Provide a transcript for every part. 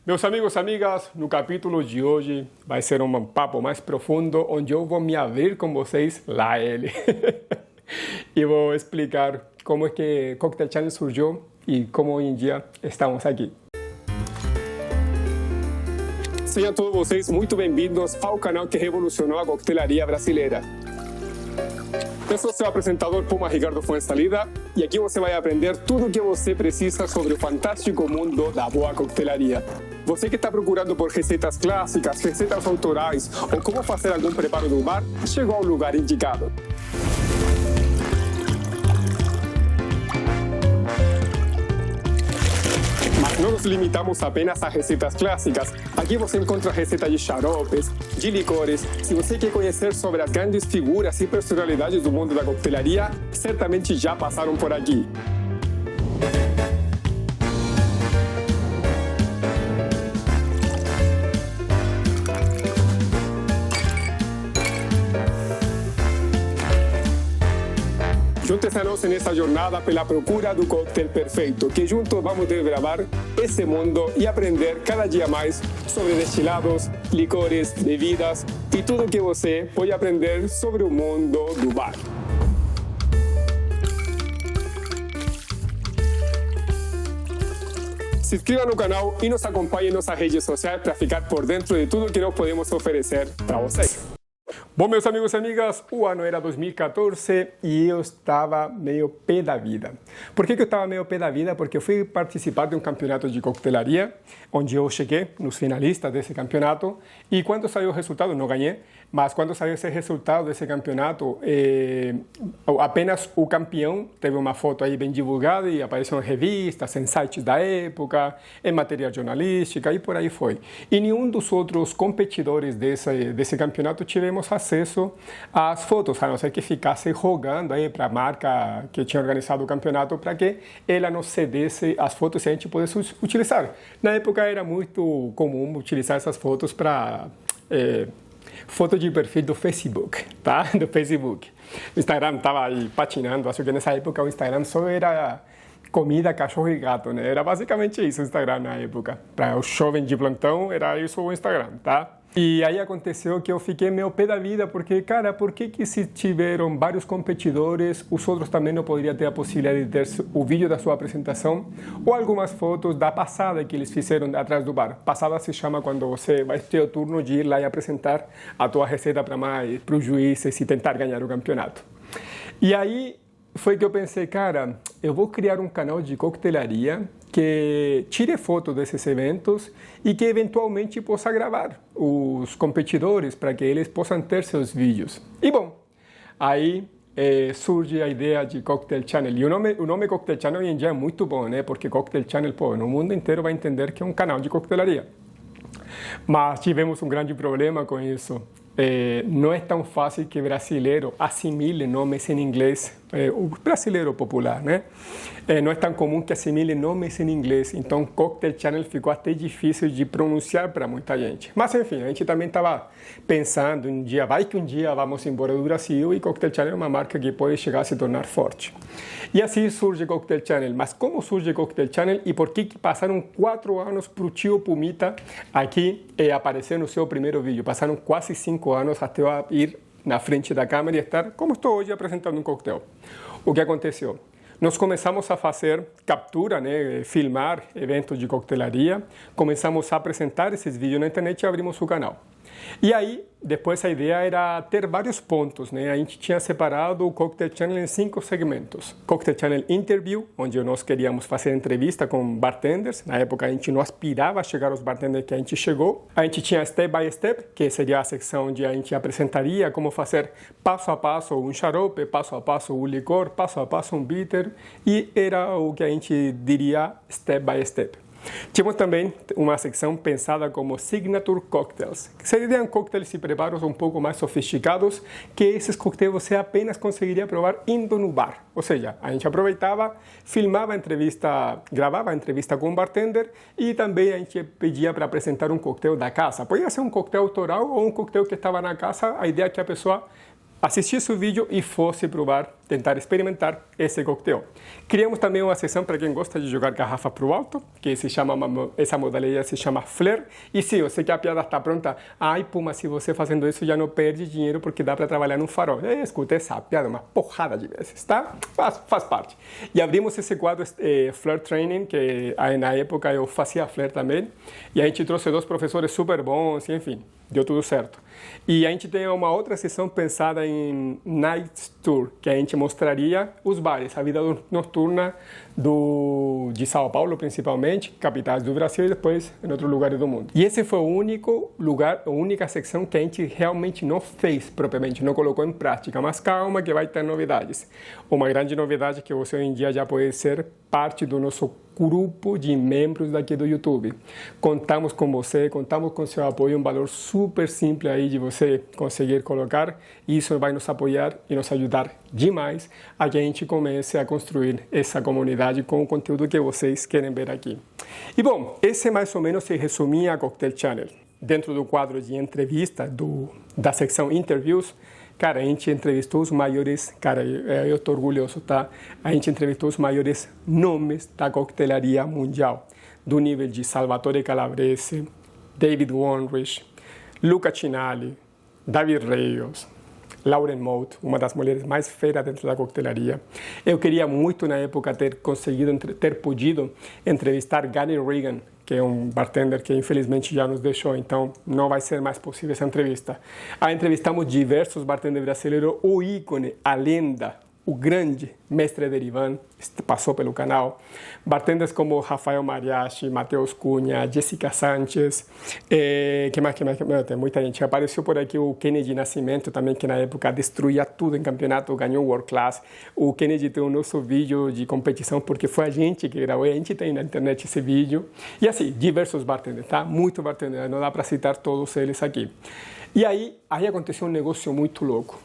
Meus amigos e amigas, no capítulo de hoje vai ser um papo mais profundo, onde eu vou me abrir com vocês lá ele. E vou explicar como é que Cocktail Channel surgiu e como hoje em dia estamos aqui. Sejam todos vocês muito bem-vindos ao canal que revolucionou a coquetelaria brasileira. Eu sou seu apresentador Puma Ricardo Fuenzalida e aqui você vai aprender tudo o que você precisa sobre o fantástico mundo da boa coquetelaria. Você que está procurando por receitas clássicas, receitas autorais ou como fazer algum preparo do bar, chegou ao lugar indicado. Mas não nos limitamos apenas a receitas clássicas. Aqui você encontra receitas de xaropes, de licores. Se você quer conhecer sobre as grandes figuras e personalidades do mundo da coquetelaria, certamente já passaram por aqui. Junte-se a nós nessa jornada pela procura do coquetel perfeito, que juntos vamos desbravar esse mundo e aprender cada dia mais sobre destilados, licores, bebidas e tudo o que você pode aprender sobre o mundo do bar. Se inscreva no canal e nos acompanhe em nossas redes sociais para ficar por dentro de tudo que nós podemos oferecer para vocês. Bom, meus amigos e amigas, o ano era 2014 e eu estava meio pé da vida. Por que eu estava meio pé da vida? Porque eu fui participar de um campeonato de coquetelaria, onde eu cheguei nos finalistas desse campeonato, e quando saiu o resultado, não ganhei, mas quando saiu esse resultado desse campeonato, apenas o campeão teve uma foto aí bem divulgada e apareceu em revistas, em sites da época, em matéria jornalística e por aí foi. E nenhum dos outros competidores desse campeonato tivemos acesso às fotos, a não ser que ficasse rogando aí para a marca que tinha organizado o campeonato para que ela nos cedesse as fotos e a gente pudesse utilizar. Na época era muito comum utilizar essas fotos para foto de perfil do Facebook, tá? Do Facebook. O Instagram estava aí patinando, acho que nessa época o Instagram só era comida, cachorro e gato, né? Era basicamente isso o Instagram na época. Para o jovem de plantão, era isso o Instagram, tá? E aí aconteceu que eu fiquei meio pé da vida, porque, cara, por que se tiveram vários competidores, os outros também não poderiam ter a possibilidade de ter o vídeo da sua apresentação ou algumas fotos da passada que eles fizeram atrás do bar? Passada se chama quando você vai ter o turno de ir lá e apresentar a tua receita para os juízes e tentar ganhar o campeonato. E aí foi que eu pensei, cara, eu vou criar um canal de coquetelaria que tire foto desses eventos e que eventualmente possa gravar os competidores para que eles possam ter seus vídeos. E bom, aí surge a ideia de Cocktail Channel. E o nome Cocktail Channel hoje em dia é muito bom, né? Porque Cocktail Channel, no mundo inteiro vai entender que é um canal de coquetelaria. Mas tivemos um grande problema com isso. Não é tão fácil que o brasileiro assimile nomes em inglês, o brasileiro popular, né? Não é tão comum que assimile nomes em inglês, então Cocktail Channel ficou até difícil de pronunciar para muita gente. Mas enfim, a gente também estava pensando vai que um dia vamos embora do Brasil e Cocktail Channel é uma marca que pode chegar a se tornar forte. E assim surge Cocktail Channel. Mas como surge Cocktail Channel e por que passaram 4 anos para o tio Pumita aqui aparecer no seu primeiro vídeo? Passaram quase 5 anos até eu ir na frente da câmera e estar como estou hoje apresentando um coquetel. O que aconteceu? Nós começamos a fazer captura, né, filmar eventos de coquetelaria, começamos a apresentar esses vídeos na internet e abrimos o canal. E aí, depois a ideia era ter vários pontos, né? A gente tinha separado o Cocktail Channel em 5 segmentos. Cocktail Channel Interview, onde nós queríamos fazer entrevista com bartenders. Na época a gente não aspirava a chegar aos bartenders que a gente chegou. A gente tinha Step by Step, que seria a secção onde a gente apresentaria como fazer passo a passo um xarope, passo a passo um licor, passo a passo um bitter. E era o que a gente diria Step by Step. Tínhamos também uma secção pensada como Signature Cocktails, que seriam coquetéis e preparos um pouco mais sofisticados, que esses coquetéis você apenas conseguiria provar indo no bar. Ou seja, a gente aproveitava, filmava a entrevista, gravava a entrevista com o bartender e também a gente pedia para apresentar um coquetel da casa. Podia ser um coquetel autoral ou um coquetel que estava na casa, a ideia é que a pessoa assistisse o vídeo e fosse provar tentar experimentar esse coquetel. Criamos também uma sessão para quem gosta de jogar garrafa para o alto, que essa modalidade se chama Flair. E sim, eu sei que a piada está pronta. Ai, Puma, se você fazendo isso já não perde dinheiro porque dá para trabalhar num farol. Escuta essa piada uma porrada de vezes, tá? Faz parte. E abrimos esse quadro Flair Training, que aí, na época eu fazia Flair também. E a gente trouxe 2 professores super bons, enfim, deu tudo certo. E a gente tem uma outra sessão pensada em Night Tour, que a gente mostraria os bares, a vida noturna de São Paulo, principalmente, capitais do Brasil e depois em outros lugares do mundo. E esse foi o único lugar, a única secção que a gente realmente não fez propriamente, não colocou em prática, mas calma que vai ter novidades. Uma grande novidade é que você hoje em dia já pode ser parte do nosso grupo de membros daqui do YouTube. Contamos com você, contamos com seu apoio, um valor super simples aí de você conseguir colocar, e isso vai nos apoiar e nos ajudar demais a que a gente comece a construir essa comunidade com o conteúdo que vocês querem ver aqui. E bom, esse mais ou menos se resumia a Cocktail Channel. Dentro do quadro de entrevista da secção Interviews, cara, a gente entrevistou os maiores, cara, eu estou orgulhoso, tá? A gente entrevistou os maiores nomes da coquetelaria mundial, do nível de Salvatore Calabrese, David Wondrich, Luca Cinali, David Reyes, Lauren Mote, uma das mulheres mais feiras dentro da coquetelaria. Eu queria muito na época ter podido entrevistar Gary Regan, que é um bartender que infelizmente já nos deixou, então não vai ser mais possível essa entrevista. Aí entrevistamos diversos bartenders brasileiros, o ícone, a lenda, o grande mestre Derivan, passou pelo canal. Bartenders como Rafael Mariachi, Matheus Cunha, Jessica Sanchez, que mais? Tem muita gente. Apareceu por aqui o Kennedy Nascimento também, que na época destruía tudo em campeonato, ganhou World Class. O Kennedy tem o nosso vídeo de competição, porque foi a gente que gravou, a gente tem na internet esse vídeo. E assim, diversos bartenders, tá? Muito bartenders, não dá para citar todos eles aqui. E aí aconteceu um negócio muito louco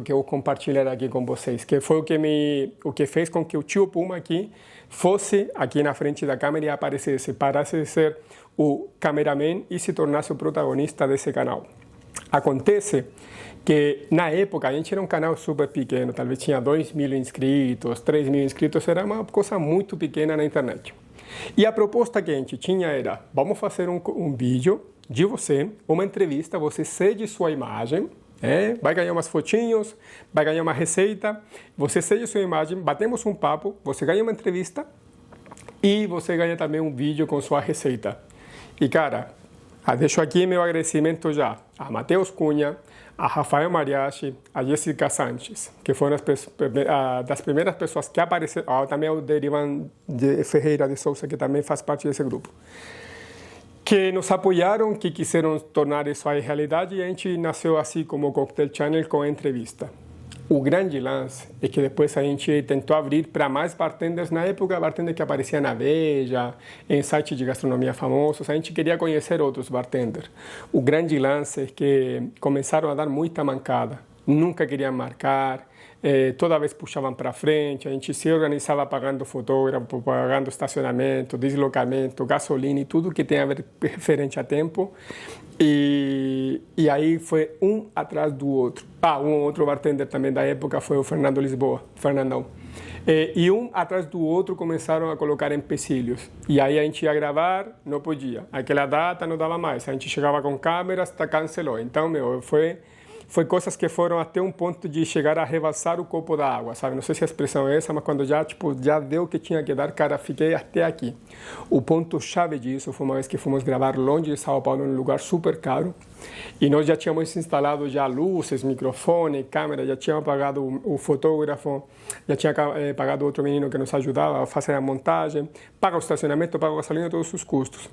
que eu vou compartilhar aqui com vocês, que foi o que fez com que o tio Puma aqui fosse aqui na frente da câmera e aparecesse, parasse de ser o cameraman e se tornasse o protagonista desse canal. Acontece que na época a gente era um canal super pequeno, talvez tinha 2.000 inscritos, 3.000 inscritos, era uma coisa muito pequena na internet. E a proposta que a gente tinha era, vamos fazer um vídeo de você, uma entrevista, você cede sua imagem, vai ganhar umas fotinhos, vai ganhar uma receita, você cede sua imagem, batemos um papo, você ganha uma entrevista e você ganha também um vídeo com sua receita. E cara, deixo aqui meu agradecimento já a Matheus Cunha, a Rafael Mariachi, a Jessica Sanchez, que foram das primeiras pessoas que apareceram, também o Derivan Ferreira de Souza, que também faz parte desse grupo, que nos apoiaram, que quiseram tornar isso aí realidade, e a gente nasceu assim como Cocktail Channel com a entrevista. O grande lance é que depois a gente tentou abrir para mais bartenders, na época bartender que aparecia na Veja, em sites de gastronomia famosos, a gente queria conhecer outros bartenders. O grande lance é que começaram a dar muita mancada, nunca queriam marcar, toda vez puxavam para frente, a gente se organizava pagando fotógrafo, pagando estacionamento, deslocamento, gasolina e tudo que tem a ver referente a tempo. E aí foi um atrás do outro. Um outro bartender também da época foi o Fernando Lisboa, Fernandão. E um atrás do outro começaram a colocar empecilhos. E aí a gente ia gravar, não podia. Aquela data não dava mais. A gente chegava com câmeras, cancelou. Então, foi coisas que foram até um ponto de chegar a rebalsar o copo da água, sabe? Não sei se a expressão é essa, mas quando já deu o que tinha que dar, cara, fiquei até aqui. O ponto-chave disso foi uma vez que fomos gravar longe de São Paulo, num lugar super caro, e nós já tínhamos instalado já luzes, microfone, câmera, já tínhamos pagado o fotógrafo, já tinha pagado outro menino que nos ajudava a fazer a montagem, paga o estacionamento, paga a gasolina, todos os custos.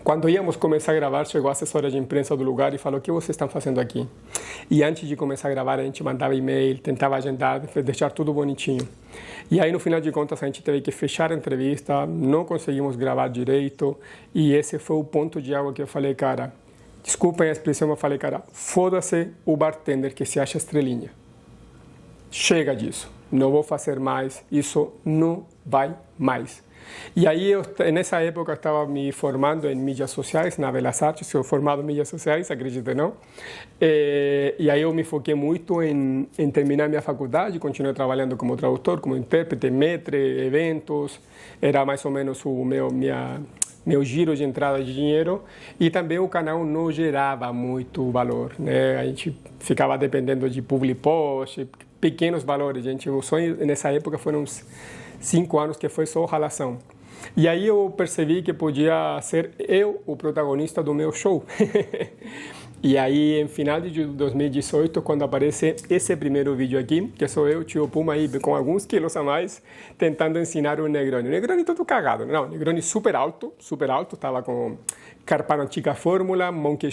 Quando íamos começar a gravar, chegou a assessora de imprensa do lugar e falou: o que vocês estão fazendo aqui? E antes de começar a gravar, a gente mandava e-mail, tentava agendar, deixar tudo bonitinho. E aí, no final de contas, a gente teve que fechar a entrevista, não conseguimos gravar direito, e esse foi o ponto de água que eu falei: cara, desculpem a expressão, eu falei: cara, foda-se o bartender que se acha estrelinha. Chega disso, não vou fazer mais, isso não vai mais. E aí, nessa época, eu estava me formando em mídias sociais, na Belas Artes, sou formado em mídias sociais, acredita ou não. E aí eu me foquei muito em terminar minha faculdade, continuei trabalhando como tradutor, como intérprete, maître, eventos, era mais ou menos o meu giro de entrada de dinheiro, e também o canal não gerava muito valor, né? A gente ficava dependendo de public post, pequenos valores, gente. O sonho nessa época foram uns 5 anos que foi só ralação. E aí eu percebi que podia ser eu o protagonista do meu show. E aí, em final de 2018, quando aparece esse primeiro vídeo aqui, que sou eu, tio Puma, aí, com alguns quilos a mais, tentando ensinar o Negroni. O Negroni todo cagado, não, o Negroni super alto, estava com Carpano Chica Fórmula, Monkey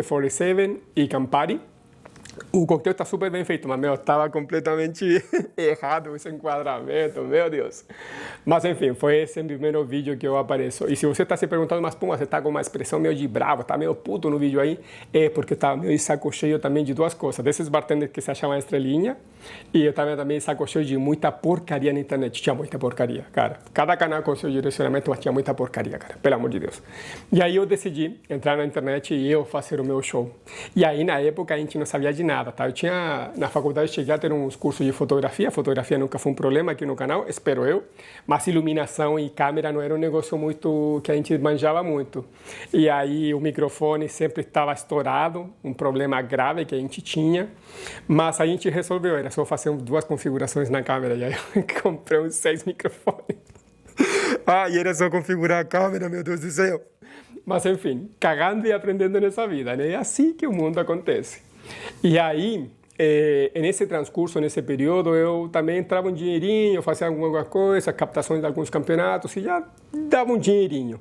47 e Campari. O coquetel está super bem feito, mas, estava completamente errado esse enquadramento, meu Deus. Mas, enfim, foi esse primeiro vídeo que eu apareço. E se você está se perguntando, mas, pô, você está com uma expressão meio de bravo, está meio puto no vídeo aí, é porque eu estava meio de saco cheio também de duas coisas. Desses bartenders que se achavam estrelinha, e eu estava também saco cheio de muita porcaria na internet. Tinha muita porcaria, cara. Cada canal com seu direcionamento, mas tinha muita porcaria, cara. Pelo amor de Deus. E aí eu decidi entrar na internet e eu fazer o meu show. E aí, na época, a gente não sabia de nada, tá? Eu tinha, na faculdade, cheguei a ter uns cursos de fotografia nunca foi um problema aqui no canal, espero eu, mas iluminação e câmera não era um negócio muito, que a gente manjava muito. E aí o microfone sempre estava estourado, um problema grave que a gente tinha, mas a gente resolveu, era só fazer 2 configurações na câmera, e aí eu comprei uns 6 microfones. E era só configurar a câmera, meu Deus do céu. Mas enfim, cagando e aprendendo nessa vida, né? É assim que o mundo acontece. E aí, nesse transcurso, nesse período, eu também entrava um dinheirinho, fazia alguma coisa, captações de alguns campeonatos e já dava um dinheirinho.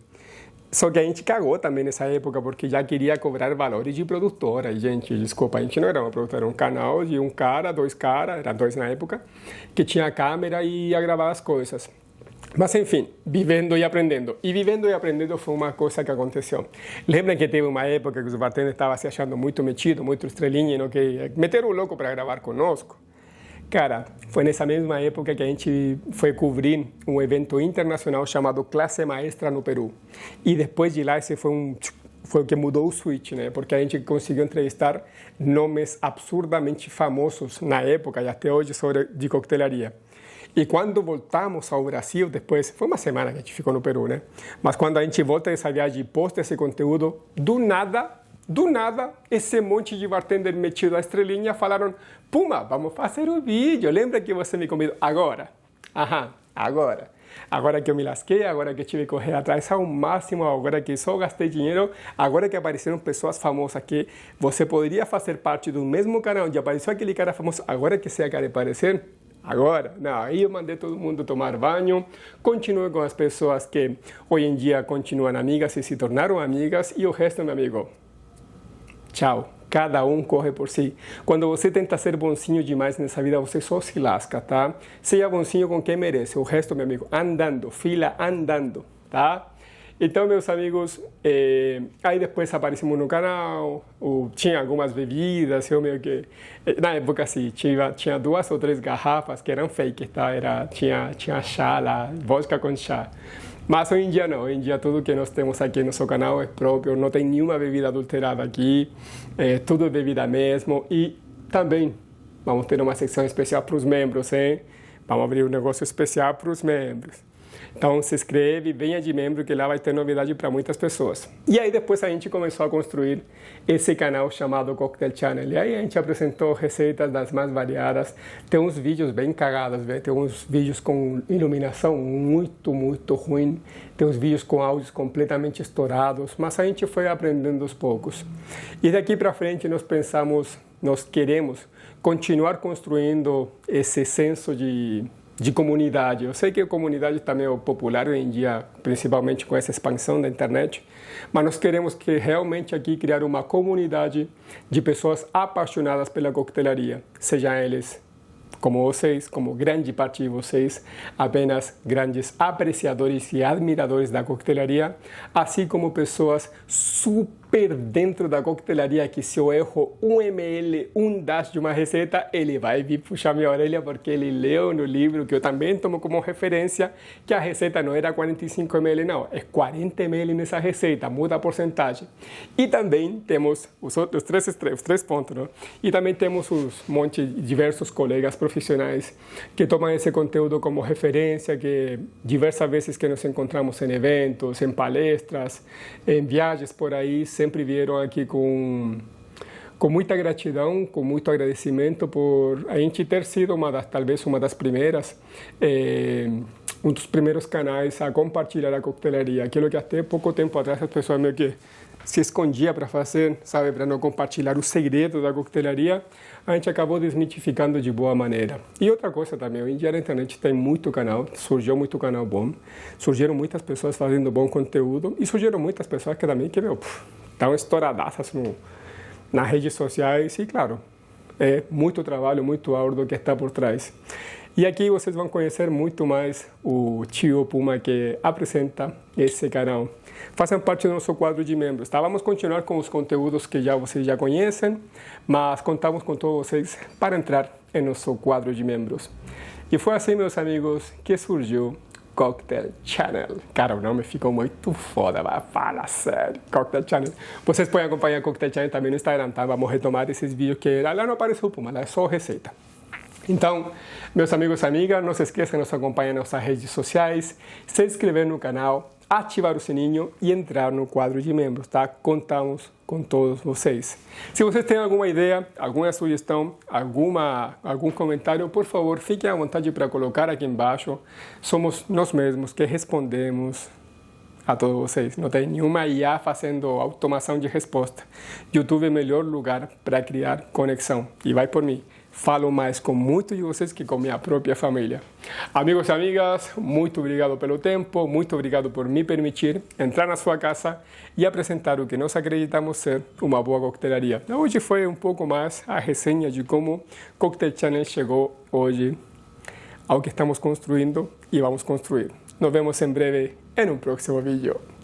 Só que a gente cagou também nessa época, porque já queria cobrar valores de produtora. E, gente, desculpa, a gente não era uma produtora, era um canal de um cara, 2 caras, eram 2 na época, que tinha câmera e ia gravar as coisas. Mas, enfim, vivendo e aprendendo. E vivendo e aprendendo foi uma coisa que aconteceu. Lembra que teve uma época que os bartenders estavam se achando muito metido, muito estrelinha, não que meteram o louco para gravar conosco? Cara, foi nessa mesma época que a gente foi cobrir um evento internacional chamado Classe Maestra no Peru. E depois de lá, esse foi o que mudou o switch, né? Porque a gente conseguiu entrevistar nomes absurdamente famosos na época e até hoje de coquetelaria. E quando voltamos ao Brasil, depois, foi uma semana que a gente ficou no Peru, né? Mas quando a gente volta dessa viagem e posta esse conteúdo, do nada, esse monte de bartender metido à estrelinha falaram: Puma, vamos fazer um vídeo, lembra que você me convidou? Agora, agora. Agora que eu me lasquei, agora que eu tive que correr atrás ao máximo, agora que só gastei dinheiro, agora que apareceram pessoas famosas que você poderia fazer parte do mesmo canal onde apareceu aquele cara famoso, agora que você acaba de aparecer, agora, não, aí eu mandei todo mundo tomar banho, continuei com as pessoas que hoje em dia continuam amigas e se tornaram amigas, e o resto, meu amigo, tchau. Cada um corre por si. Quando você tenta ser bonzinho demais nessa vida, você só se lasca, tá? Seja bonzinho com quem merece. O resto, meu amigo, andando, fila andando, tá? Então, meus amigos, aí depois aparecemos no canal, tinha algumas bebidas, eu meio que... Na época, assim, tinha 2 ou 3 garrafas que eram fake, tá? Tinha chá lá, vodka com chá. Mas hoje em dia não, hoje em dia tudo que nós temos aqui no nosso canal é próprio, não tem nenhuma bebida adulterada aqui, tudo é bebida mesmo. E também vamos ter uma secção especial para os membros, hein? Vamos abrir um negócio especial para os membros. Então se inscreve, venha de membro que lá vai ter novidade para muitas pessoas. E aí depois a gente começou a construir esse canal chamado Cocktail Channel. E aí a gente apresentou receitas das mais variadas. Tem uns vídeos bem cagados, tem uns vídeos com iluminação muito, muito ruim. Tem uns vídeos com áudios completamente estourados. Mas a gente foi aprendendo aos poucos. E daqui para frente nós queremos continuar construindo esse senso de comunidade. Eu sei que a comunidade está meio popular hoje em dia, principalmente com essa expansão da internet, mas nós queremos que realmente aqui criar uma comunidade de pessoas apaixonadas pela coquetelaria, sejam eles como vocês, como grande parte de vocês, apenas grandes apreciadores e admiradores da coquetelaria, assim como pessoas super super dentro da coquetelaria que se eu erro 1 ml, um dash de uma receita, ele vai vir puxar minha orelha porque ele leu no livro, que eu também tomo como referência, que a receita não era 45 ml não, é 40 ml nessa receita, muda a porcentagem. E também temos os três pontos, não? E também temos diversos colegas profissionais que tomam esse conteúdo como referência, que diversas vezes que nos encontramos em eventos, em palestras, em viagens por aí, sempre vieram aqui com muita gratidão, com muito agradecimento por a gente ter sido talvez uma das primeiras, um dos primeiros canais a compartilhar a coquetelaria. Aquilo que até pouco tempo atrás as pessoas meio que se escondia para fazer, sabe, para não compartilhar o segredo da coquetelaria, a gente acabou desmitificando de boa maneira. E outra coisa também, hoje em dia na internet tem muito canal, surgiu muito canal bom, surgiram muitas pessoas fazendo bom conteúdo e surgiram muitas pessoas que também estão estouradaças nas redes sociais e, claro, é muito trabalho, muito árduo que está por trás. E aqui vocês vão conhecer muito mais o tio Puma que apresenta esse canal. Façam parte do nosso quadro de membros. Tá? Vamos continuar com os conteúdos que vocês já conhecem, mas contamos com todos vocês para entrar em nosso quadro de membros. E foi assim, meus amigos, que surgiu Cocktail Channel. Cara, o nome ficou muito foda, fala sério. Cocktail Channel. Vocês podem acompanhar Cocktail Channel também no Instagram, tá? Vamos retomar esses vídeos que lá não apareceu Puma, lá é só receita. Então, meus amigos e amigas, não se esqueçam de nos acompanhar nas nossas redes sociais, se inscrever no canal, ativar o sininho e entrar no quadro de membros, tá? Contamos com todos vocês. Se vocês têm alguma ideia, alguma sugestão, algum comentário, por favor, fiquem à vontade para colocar aqui embaixo. Somos nós mesmos que respondemos a todos vocês. Não tem nenhuma IA fazendo automação de resposta. YouTube é o melhor lugar para criar conexão. E vai por mim. Falo mais com muitos de vocês que com minha própria família. Amigos e amigas, muito obrigado pelo tempo, muito obrigado por me permitir entrar na sua casa e apresentar o que nós acreditamos ser uma boa coquetelaria. Hoje foi um pouco mais a resenha de como Cocktail Channel chegou hoje ao que estamos construindo e vamos construir. Nos vemos em breve em um próximo vídeo.